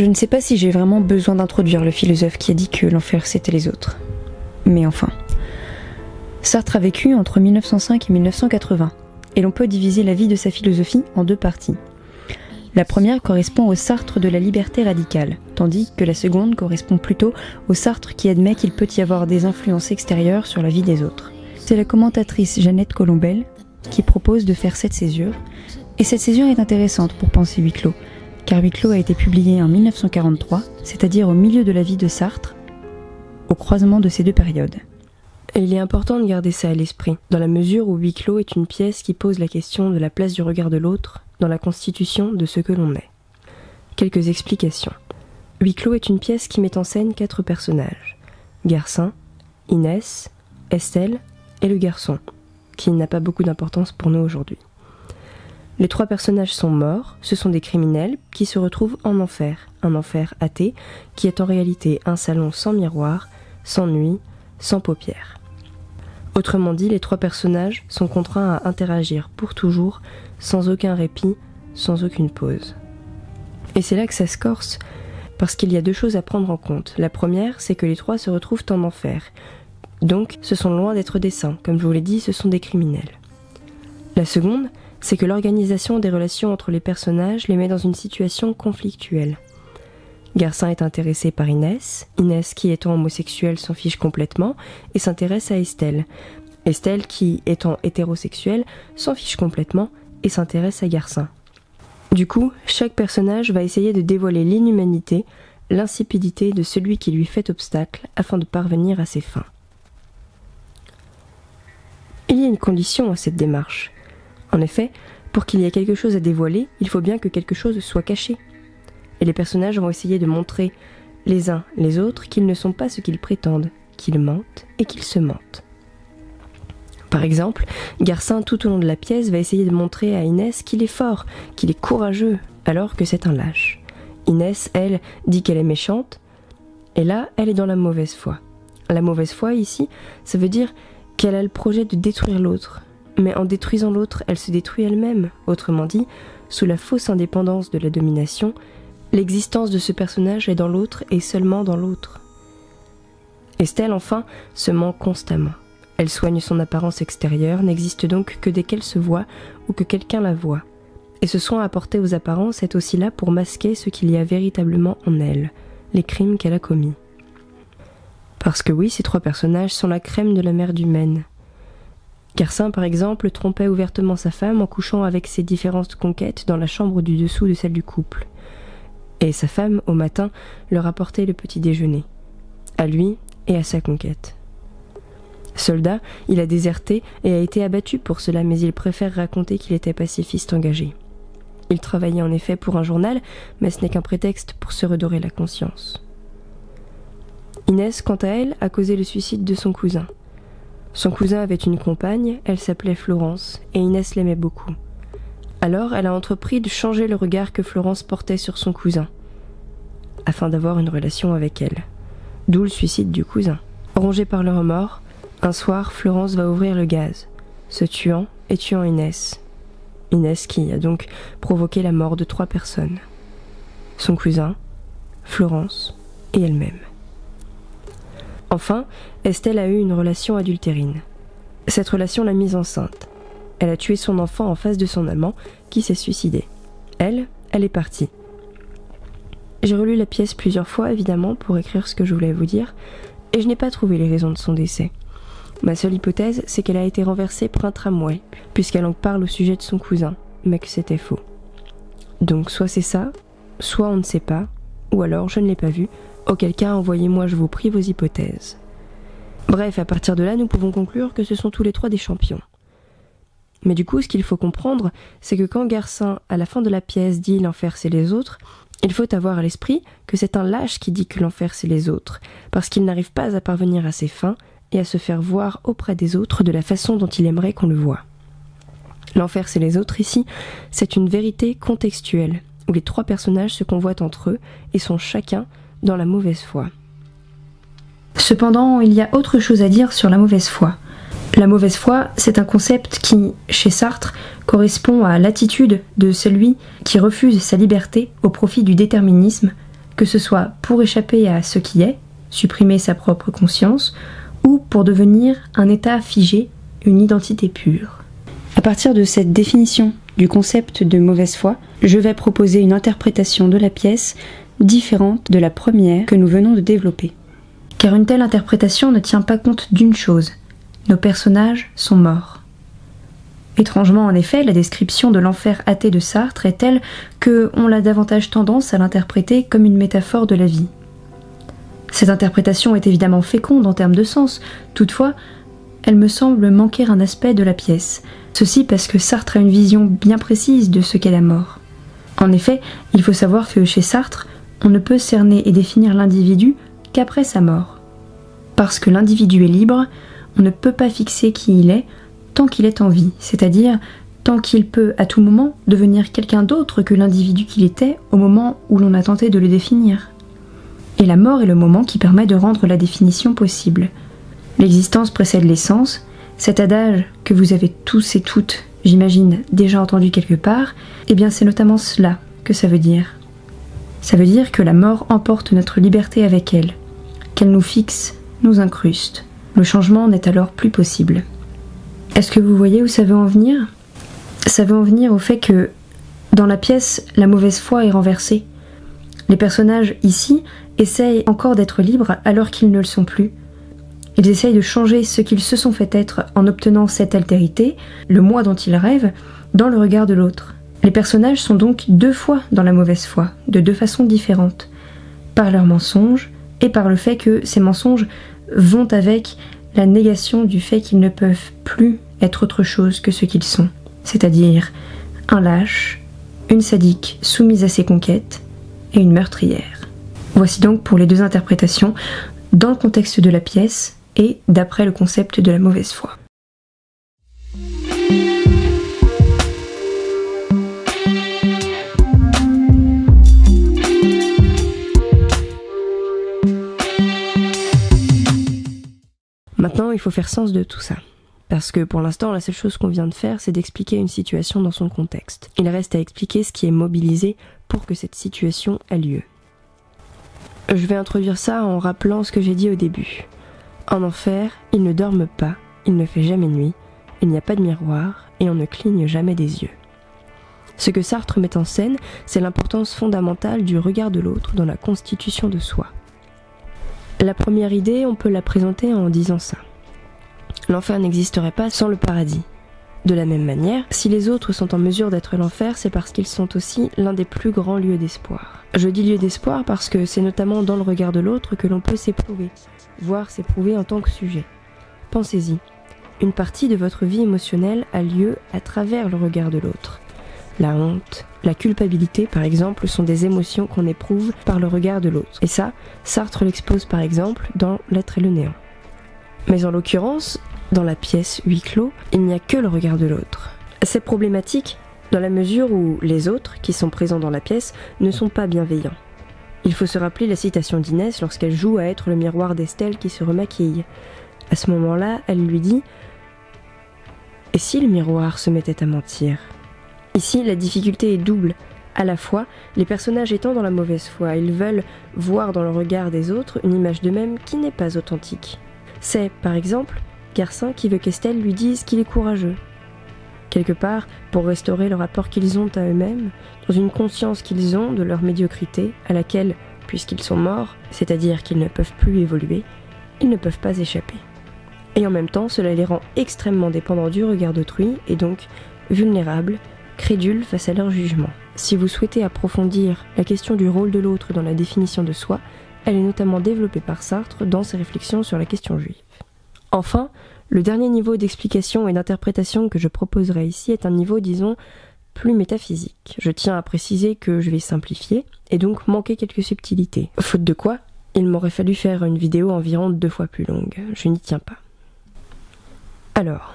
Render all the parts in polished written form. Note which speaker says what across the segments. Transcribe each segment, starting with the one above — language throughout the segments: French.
Speaker 1: Je ne sais pas si j'ai vraiment besoin d'introduire le philosophe qui a dit que l'enfer c'était les autres. Mais enfin. Sartre a vécu entre 1905 et 1980, et l'on peut diviser la vie de sa philosophie en deux parties. La première correspond au Sartre de la liberté radicale, tandis que la seconde correspond plutôt au Sartre qui admet qu'il peut y avoir des influences extérieures sur la vie des autres. C'est la commentatrice Jeannette Colombel qui propose de faire cette césure, et cette césure est intéressante pour penser huis clos, car Huis clos a été publié en 1943, c'est-à-dire au milieu de la vie de Sartre, au croisement de ces deux périodes.
Speaker 2: Et il est important de garder ça à l'esprit, dans la mesure où Huis clos est une pièce qui pose la question de la place du regard de l'autre dans la constitution de ce que l'on est. Quelques explications. Huis clos est une pièce qui met en scène 4 personnages. Garcin, Inès, Estelle et le garçon, qui n'a pas beaucoup d'importance pour nous aujourd'hui. Les 3 personnages sont morts, ce sont des criminels qui se retrouvent en enfer, un enfer athée qui est en réalité un salon sans miroir, sans nuit, sans paupières. Autrement dit, les 3 personnages sont contraints à interagir pour toujours, sans aucun répit, sans aucune pause. Et c'est là que ça se corse, parce qu'il y a 2 choses à prendre en compte. La première, c'est que les 3 se retrouvent en enfer. Donc, ce sont loin d'être des saints, comme je vous l'ai dit, ce sont des criminels. La seconde, c'est que l'organisation des relations entre les personnages les met dans une situation conflictuelle. Garcin est intéressé par Inès, Inès qui étant homosexuelle s'en fiche complètement et s'intéresse à Estelle. Estelle qui étant hétérosexuelle s'en fiche complètement et s'intéresse à Garcin. Du coup, chaque personnage va essayer de dévoiler l'inhumanité, l'insipidité de celui qui lui fait obstacle afin de parvenir à ses fins. Il y a une condition à cette démarche. En effet, pour qu'il y ait quelque chose à dévoiler, il faut bien que quelque chose soit caché. Et les personnages vont essayer de montrer les uns les autres qu'ils ne sont pas ce qu'ils prétendent, qu'ils mentent et qu'ils se mentent. Par exemple, Garcin tout au long de la pièce va essayer de montrer à Inès qu'il est fort, qu'il est courageux, alors que c'est un lâche. Inès, elle, dit qu'elle est méchante, et là, elle est dans la mauvaise foi. La mauvaise foi, ici, ça veut dire qu'elle a le projet de détruire l'autre. Mais en détruisant l'autre, elle se détruit elle-même. Autrement dit, sous la fausse indépendance de la domination, l'existence de ce personnage est dans l'autre et seulement dans l'autre. Estelle, enfin, se ment constamment. Elle soigne son apparence extérieure, n'existe donc que dès qu'elle se voit ou que quelqu'un la voit. Et ce soin apporté aux apparences est aussi là pour masquer ce qu'il y a véritablement en elle, les crimes qu'elle a commis. Parce que oui, ces 3 personnages sont la crème de la merde humaine. Garcin, par exemple, trompait ouvertement sa femme en couchant avec ses différentes conquêtes dans la chambre du dessous de celle du couple. Et sa femme, au matin, leur apportait le petit déjeuner, à lui et à sa conquête. Soldat, il a déserté et a été abattu pour cela, mais il préfère raconter qu'il était pacifiste engagé. Il travaillait en effet pour un journal, mais ce n'est qu'un prétexte pour se redorer la conscience. Inès, quant à elle, a causé le suicide de son cousin. Son cousin avait une compagne, elle s'appelait Florence, et Inès l'aimait beaucoup. Alors elle a entrepris de changer le regard que Florence portait sur son cousin, afin d'avoir une relation avec elle. D'où le suicide du cousin. Rongée par le remords, un soir, Florence va ouvrir le gaz, se tuant et tuant Inès. Inès qui a donc provoqué la mort de 3 personnes. Son cousin, Florence et elle-même. Enfin, Estelle a eu une relation adultérine. Cette relation l'a mise enceinte. Elle a tué son enfant en face de son amant, qui s'est suicidé. Elle est partie. J'ai relu la pièce plusieurs fois, évidemment, pour écrire ce que je voulais vous dire, et je n'ai pas trouvé les raisons de son décès. Ma seule hypothèse, c'est qu'elle a été renversée par un tramway, puisqu'elle en parle au sujet de son cousin, mais que c'était faux. Donc soit c'est ça, soit on ne sait pas, ou alors je ne l'ai pas vu, auquel cas envoyez-moi je vous prie vos hypothèses. Bref, à partir de là, nous pouvons conclure que ce sont tous les 3 des champions. Mais du coup, ce qu'il faut comprendre, c'est que quand Garcin, à la fin de la pièce, dit « l'enfer c'est les autres », il faut avoir à l'esprit que c'est un lâche qui dit que l'enfer c'est les autres, parce qu'il n'arrive pas à parvenir à ses fins et à se faire voir auprès des autres de la façon dont il aimerait qu'on le voie. L'enfer c'est les autres ici, c'est une vérité contextuelle, où les 3 personnages se convoitent entre eux et sont chacun dans la mauvaise foi. Cependant, il y a autre chose à dire sur la mauvaise foi. La mauvaise foi, c'est un concept qui, chez Sartre, correspond à l'attitude de celui qui refuse sa liberté au profit du déterminisme,
Speaker 1: que ce soit pour échapper à ce qui est, supprimer sa propre conscience, ou pour devenir un état figé, une identité pure. À partir de cette définition du concept de mauvaise foi, je vais proposer une interprétation de la pièce différente de la première que nous venons de développer. Car une telle interprétation ne tient pas compte d'une chose, nos personnages sont morts. Étrangement, en effet, la description de l'enfer athée de Sartre est telle qu'on a davantage tendance à l'interpréter comme une métaphore de la vie. Cette interprétation est évidemment féconde en termes de sens, toutefois, elle me semble manquer un aspect de la pièce. Ceci parce que Sartre a une vision bien précise de ce qu'est la mort. En effet, il faut savoir que chez Sartre, on ne peut cerner et définir l'individu qu'après sa mort. Parce que l'individu est libre, on ne peut pas fixer qui il est tant qu'il est en vie, c'est-à-dire tant qu'il peut à tout moment devenir quelqu'un d'autre que l'individu qu'il était au moment où l'on a tenté de le définir. Et la mort est le moment qui permet de rendre la définition possible. L'existence précède l'essence, cet adage que vous avez tous et toutes, j'imagine, déjà entendu quelque part, eh bien c'est notamment cela que ça veut dire. Ça veut dire que la mort emporte notre liberté avec elle, qu'elle nous fixe, nous incruste. Le changement n'est alors plus possible. Est-ce que vous voyez où ça veut en venir ? Ça veut en venir au fait que, dans la pièce, la mauvaise foi est renversée. Les personnages, ici, essayent encore d'être libres alors qu'ils ne le sont plus. Ils essayent de changer ce qu'ils se sont fait être en obtenant cette altérité, le moi dont ils rêvent, dans le regard de l'autre. Les personnages sont donc deux fois dans la mauvaise foi, de deux façons différentes, par leurs mensonges et par le fait que ces mensonges vont avec la négation du fait qu'ils ne peuvent plus être autre chose que ce qu'ils sont, c'est-à-dire un lâche, une sadique soumise à ses conquêtes et une meurtrière. Voici donc pour les deux interprétations, dans le contexte de la pièce et d'après le concept de la mauvaise foi.
Speaker 2: Maintenant, il faut faire sens de tout ça. Parce que pour l'instant, la seule chose qu'on vient de faire, c'est d'expliquer une situation dans son contexte. Il reste à expliquer ce qui est mobilisé pour que cette situation ait lieu. Je vais introduire ça en rappelant ce que j'ai dit au début. En enfer, ils ne dorment pas, il ne fait jamais nuit, il n'y a pas de miroir et on ne cligne jamais des yeux. Ce que Sartre met en scène, c'est l'importance fondamentale du regard de l'autre dans la constitution de soi. La première idée, on peut la présenter en disant ça. L'enfer n'existerait pas sans le paradis. De la même manière, si les autres sont en mesure d'être l'enfer, c'est parce qu'ils sont aussi l'un des plus grands lieux d'espoir. Je dis lieu d'espoir parce que c'est notamment dans le regard de l'autre que l'on peut s'éprouver, voire s'éprouver en tant que sujet. Pensez-y, une partie de votre vie émotionnelle a lieu à travers le regard de l'autre. La honte, la culpabilité par exemple sont des émotions qu'on éprouve par le regard de l'autre. Et ça, Sartre l'expose par exemple dans L'être et le néant. Mais en l'occurrence, dans la pièce huis clos, il n'y a que le regard de l'autre. C'est problématique dans la mesure où les autres, qui sont présents dans la pièce, ne sont pas bienveillants. Il faut se rappeler la citation d'Inès lorsqu'elle joue à être le miroir d'Estelle qui se remaquille. À ce moment-là, elle lui dit « Et si le miroir se mettait à mentir ?» Ici, la difficulté est double. À la fois, les personnages étant dans la mauvaise foi, ils veulent voir dans le regard des autres une image d'eux-mêmes qui n'est pas authentique. C'est, par exemple, Garcin qui veut qu'Estelle lui dise qu'il est courageux. Quelque part, pour restaurer le rapport qu'ils ont à eux-mêmes, dans une conscience qu'ils ont de leur médiocrité, à laquelle, puisqu'ils sont morts, c'est-à-dire qu'ils ne peuvent plus évoluer, ils ne peuvent pas échapper. Et en même temps, cela les rend extrêmement dépendants du regard d'autrui, et donc vulnérables, crédules face à leur jugement. Si vous souhaitez approfondir la question du rôle de l'autre dans la définition de soi, elle est notamment développée par Sartre dans ses réflexions sur la question juive. Enfin, le dernier niveau d'explication et d'interprétation que je proposerai ici est un niveau, disons, plus métaphysique. Je tiens à préciser que je vais simplifier et donc manquer quelques subtilités. Faute de quoi, il m'aurait fallu faire une vidéo environ 2 fois plus longue. Je n'y tiens pas. Alors,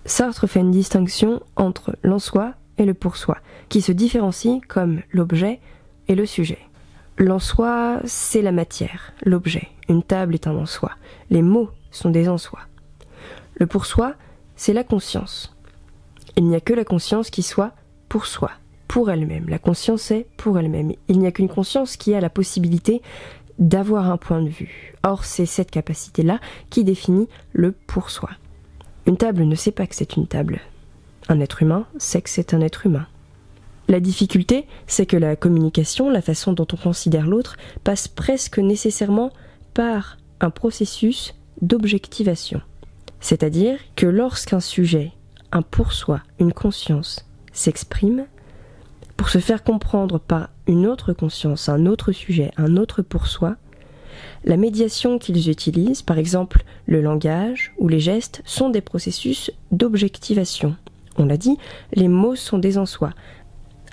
Speaker 2: Sartre fait une distinction entre l'en-soi et le pour-soi, qui se différencient comme l'objet et le sujet. L'en-soi, c'est la matière, l'objet. Une table est un en-soi. Les mots sont des en-soi. Le pour-soi, c'est la conscience. Il n'y a que la conscience qui soit pour soi, pour elle-même. La conscience est pour elle-même. Il n'y a qu'une conscience qui a la possibilité d'avoir un point de vue. Or, c'est cette capacité-là qui définit le pour soi. Une table ne sait pas que c'est une table. Un être humain sait que c'est un être humain. La difficulté, c'est que la communication, la façon dont on considère l'autre, passe presque nécessairement par un processus d'objectivation. C'est-à-dire que lorsqu'un sujet, un pour soi, une conscience, s'exprime, pour se faire comprendre par une autre conscience, un autre sujet, un autre pour soi, la médiation qu'ils utilisent, par exemple le langage ou les gestes, sont des processus d'objectivation. On l'a dit, les mots sont des en soi.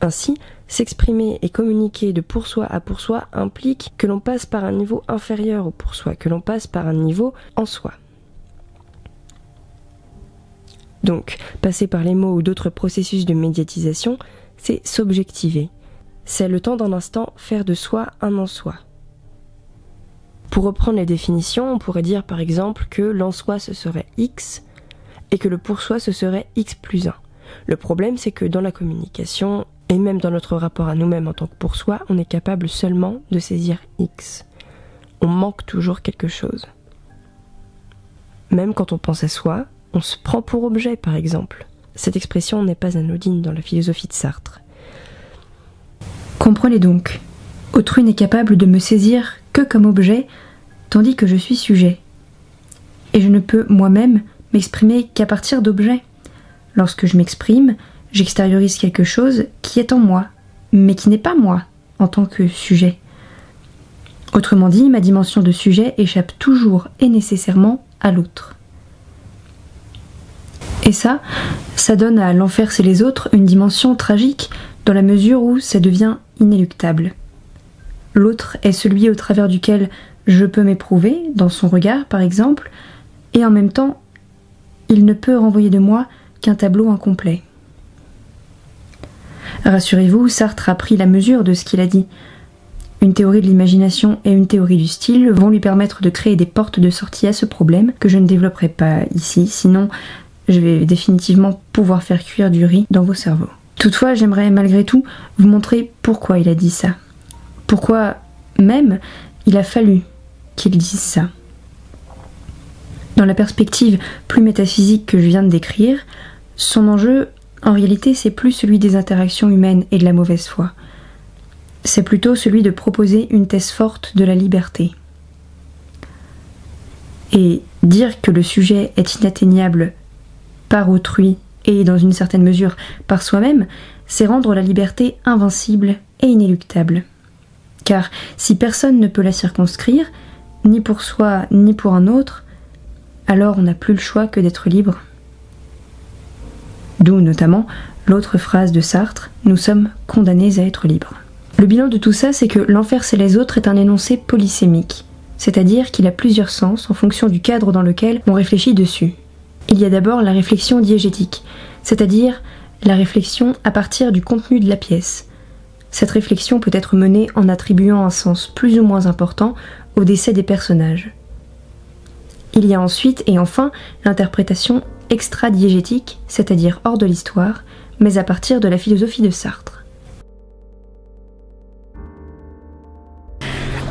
Speaker 2: Ainsi, s'exprimer et communiquer de pour soi à pour soi implique que l'on passe par un niveau inférieur au pour soi, que l'on passe par un niveau en soi. Donc, passer par les mots ou d'autres processus de médiatisation, c'est s'objectiver. C'est le temps d'un instant faire de soi un en soi. Pour reprendre les définitions, on pourrait dire par exemple que l'en soi ce serait X et que le pour soi ce serait X plus 1. Le problème c'est que dans la communication et même dans notre rapport à nous-mêmes en tant que pour soi, on est capable seulement de saisir X. On manque toujours quelque chose. Même quand on pense à soi, on se prend pour objet par exemple. Cette expression n'est pas anodine dans la philosophie de Sartre.
Speaker 1: Comprenez donc, autrui n'est capable de me saisir que comme objet, tandis que je suis sujet. Et je ne peux moi-même m'exprimer qu'à partir d'objets. Lorsque je m'exprime, j'extériorise quelque chose qui est en moi, mais qui n'est pas moi en tant que sujet. Autrement dit, ma dimension de sujet échappe toujours et nécessairement à l'autre. Et ça donne à l'enfer c'est les autres une dimension tragique dans la mesure où ça devient inéluctable. L'autre est celui au travers duquel je peux m'éprouver, dans son regard par exemple, et en même temps, il ne peut renvoyer de moi qu'un tableau incomplet. Rassurez-vous, Sartre a pris la mesure de ce qu'il a dit. Une théorie de l'imagination et une théorie du style vont lui permettre de créer des portes de sortie à ce problème que je ne développerai pas ici, sinon je vais définitivement pouvoir faire cuire du riz dans vos cerveaux. Toutefois, j'aimerais malgré tout vous montrer pourquoi il a dit ça. Pourquoi même il a fallu qu'il dise ça. Dans la perspective plus métaphysique que je viens de décrire, son enjeu, en réalité, c'est plus celui des interactions humaines et de la mauvaise foi. C'est plutôt celui de proposer une thèse forte de la liberté. Et dire que le sujet est inatteignable par autrui et, dans une certaine mesure, par soi-même, c'est rendre la liberté invincible et inéluctable. Car si personne ne peut la circonscrire, ni pour soi ni pour un autre, alors on n'a plus le choix que d'être libre. D'où notamment l'autre phrase de Sartre, « Nous sommes condamnés à être libres ». Le bilan de tout ça, c'est que l'enfer c'est les autres est un énoncé polysémique, c'est-à-dire qu'il a plusieurs sens en fonction du cadre dans lequel on réfléchit dessus. Il y a d'abord la réflexion diégétique, c'est-à-dire la réflexion à partir du contenu de la pièce. Cette réflexion peut être menée en attribuant un sens plus ou moins important au décès des personnages. Il y a ensuite et enfin l'interprétation extra-diégétique, c'est-à-dire hors de l'histoire, mais à partir de la philosophie de Sartre.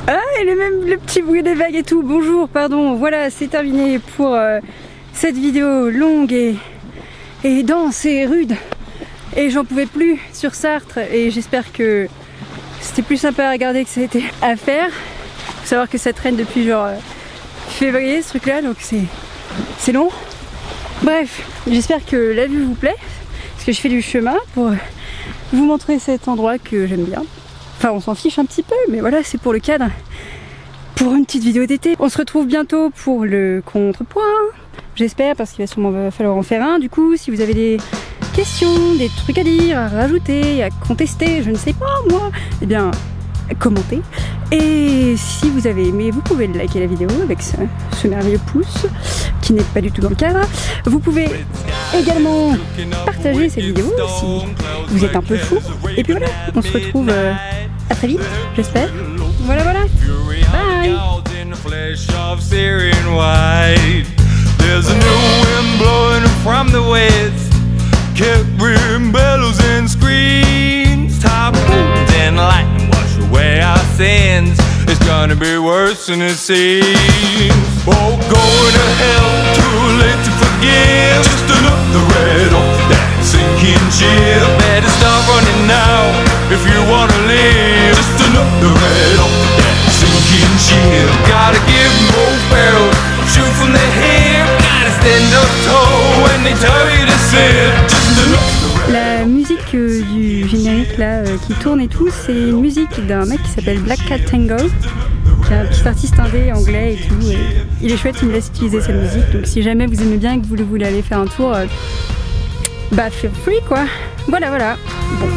Speaker 3: Ah, et le petit bruit des vagues et tout, bonjour, pardon, voilà, c'est terminé pour cette vidéo longue et dense et rude. Et j'en pouvais plus sur Sartre et j'espère que c'était plus sympa à regarder que ça a été à faire. Faut savoir que ça traîne depuis genre février ce truc là, donc c'est long. Bref, j'espère que la vue vous plaît, parce que je fais du chemin pour vous montrer cet endroit que j'aime bien. Enfin on s'en fiche un petit peu, mais voilà, c'est pour le cadre, pour une petite vidéo d'été. On se retrouve bientôt pour le contrepoint, j'espère, parce qu'il va sûrement falloir en faire un. Du coup, si vous avez des questions, des trucs à dire, à rajouter, à contester, je ne sais pas moi, eh bien commentez. Et si vous avez aimé, vous pouvez liker la vidéo avec ce merveilleux pouce qui n'est pas du tout dans le cadre. Vous pouvez également partager cette vidéo si vous êtes un peu fou. Et puis voilà, on se retrouve à très vite, j'espère. Voilà, voilà. Bye. Carrying bellows and scream.
Speaker 4: sins. It's gonna be worse than it seems. Oh, going to hell, too late to forgive. Just another red off that sinking ship. Better start running now if you wanna live. Just another red off that sinking ship. Gotta give both barrels, shoot from the hip. Gotta stand up tall when they tell you to sit. Just another.
Speaker 3: La musique du générique là qui tourne et tout, c'est une musique d'un mec qui s'appelle Black Cat Tango, qui est un petit artiste indé anglais et tout. Et il est chouette, il me laisse utiliser sa musique. Donc si jamais vous aimez bien et que vous voulez aller faire un tour, bah feel free quoi. Voilà. Bon.